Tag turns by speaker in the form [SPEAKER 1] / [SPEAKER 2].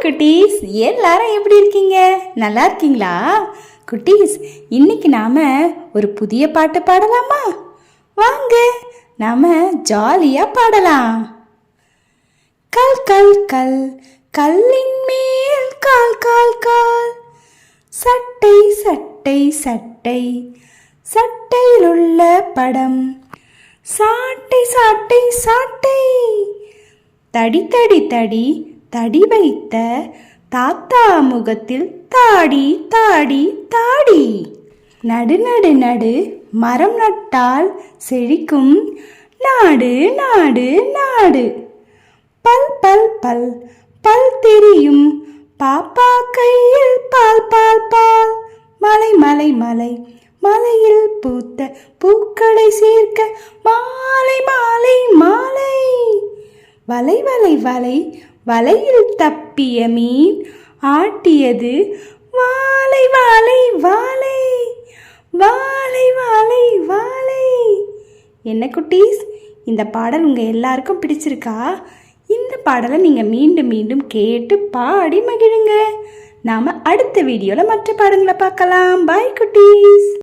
[SPEAKER 1] குட்டீஸ், எல்லாரும் எப்படி இருக்கீங்க? நல்லா இருக்கீங்களா? குட்டீஸ், இன்னைக்கு நாம ஒரு புதிய பாட்டு பாடலாமா? வாங்க நாம ஜாலியா பாடலாம். கல் கல் கல் கல்லின் மேல் கால் கால் கால், சட்டை சட்டை சட்டை சட்டையில் உள்ள படம், சாட்டை சாட்டை சாட்டை, தடி தடி தடி தடி வைத்த தாத்தா முகத்தில் தாடி தாடி தாடி, நடு நடு நடு மரம் நட்டால் செழிக்கும் நாடு நாடு நாடு, பல் பல் பல் பல் தெரியும் பாப்பா கையில் பால் பால் பால், மலை மலை மலை மலையில் பூத்த பூக்களை சேர்க்க மாலை மாலை மாலை, வலை வலை வலை வலையில் தப்பிய மீன் ஆட்டியது வாலை வாலை வாலை, வாலை வாலை வாலை. என்ன குட்டீஸ், இந்த பாடல் உங்கள் எல்லாருக்கும் பிடிச்சிருக்கா? இந்த பாடலை நீங்கள் மீண்டும் மீண்டும் கேட்டு பாடி மகிழுங்க. நாம் அடுத்த வீடியோவில் மற்ற பாடங்களை பார்க்கலாம். பாய் குட்டீஸ்.